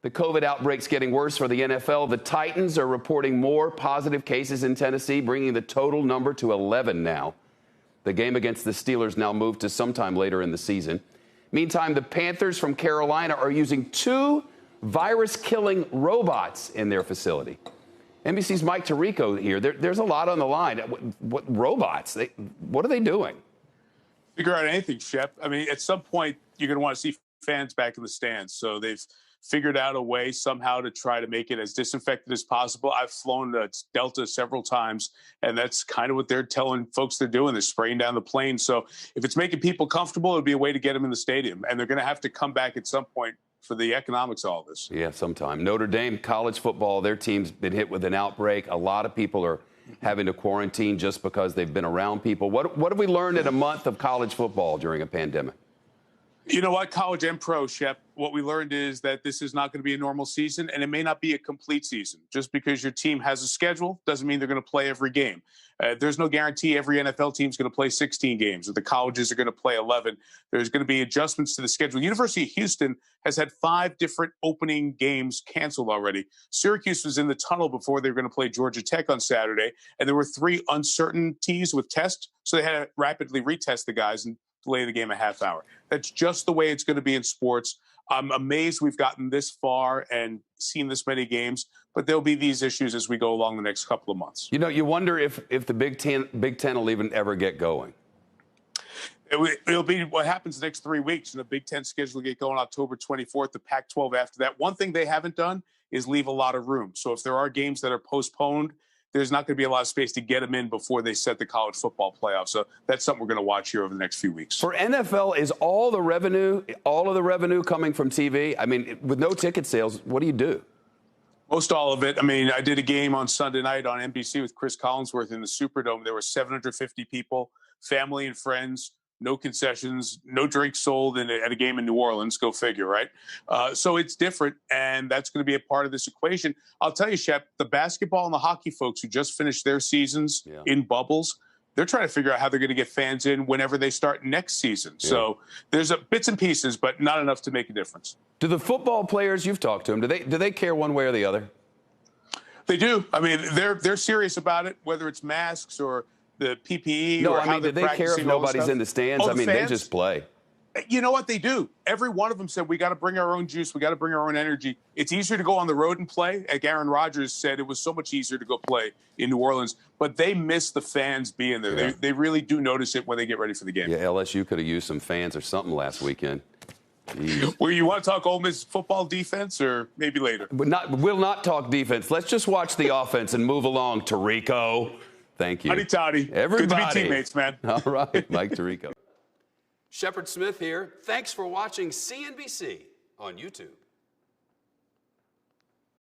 The COVID outbreak's getting worse for the NFL. The Titans are reporting more positive cases in Tennessee, bringing the total number to 11 now. The game against the Steelers now moved to sometime later in the season. Meantime, the Panthers from Carolina are using 2 virus-killing robots in their facility. NBC's Mike Tirico here. There's a lot on the line. What robots? What are they doing? Figure out anything, Shep. I mean, at some point, you're going to want to see fans back in the stands. So they've figured out a way somehow to try to make it as disinfected as possible. I've flown to Delta several times, and that's kind of what they're telling folks they're doing. They're spraying down the plane. So if it's making people comfortable, it'd be a way to get them in the stadium. And they're going to have to come back at some point for the economics of all this. Yeah, sometime. Notre Dame college football, their team's been hit with an outbreak. A lot of people are having to quarantine just because they've been around people. What have we learned in a month of college football during a pandemic? You know what, college and pro, Shep, what we learned is that this is not going to be a normal season, and it may not be a complete season. Just because your team has a schedule doesn't mean they're going to play every game. There's no guarantee every NFL team is going to play 16 games, or the colleges are going to play 11. There's going to be adjustments to the schedule. University of Houston has had 5 different opening games canceled already. Syracuse was in the tunnel before they were going to play Georgia Tech on Saturday, and there were 3 uncertainties with tests, so they had to rapidly retest the guys and delay the game a half hour. That's just the way it's going to be in sports. I'm amazed we've gotten this far and seen this many games, but there'll be these issues as we go along the next couple of months. You know, you wonder if the Big Ten will even ever get going. It'll be what happens the next 3 weeks. And the Big Ten schedule will get going October 24th, the Pac-12 after that. One thing they haven't done is leave a lot of room. So if there are games that are postponed, there's not going to be a lot of space to get them in before they set the college football playoff. So that's something we're going to watch here over the next few weeks. For NFL, is all of the revenue coming from TV? I mean, with no ticket sales, what do you do? Most all of it. I mean, I did a game on Sunday night on NBC with Chris Collinsworth in the Superdome. There were 750 people, family and friends, no concessions, no drinks sold at a game in New Orleans. Go figure, right? So it's different, and that's going to be a part of this equation. I'll tell you, Shep, the basketball and the hockey folks who just finished their seasons in bubbles, they're trying to figure out how they're going to get fans in whenever they start next season. Yeah. So there's bits and pieces, but not enough to make a difference. Do the football players, you've talked to them, do they care one way or the other? They do. I mean, they're serious about it, whether it's masks or the PPE. No, or I mean, do they care if nobody's in the stands? I mean, they just play. You know what they do? Every one of them said, we got to bring our own juice. We got to bring our own energy. It's easier to go on the road and play. Like Aaron Rodgers said, it was so much easier to go play in New Orleans. But they miss the fans being there. Yeah. They really do notice it when they get ready for the game. Yeah, LSU could have used some fans or something last weekend. Well, you want to talk Ole Miss football defense or maybe later? We'll not talk defense. Let's just watch the offense and move along, Tirico. Thank you. Howdy, Toddy. Everybody. Good to be teammates, man. All right, Mike Tirico. Shepard Smith here. Thanks for watching CNBC on YouTube.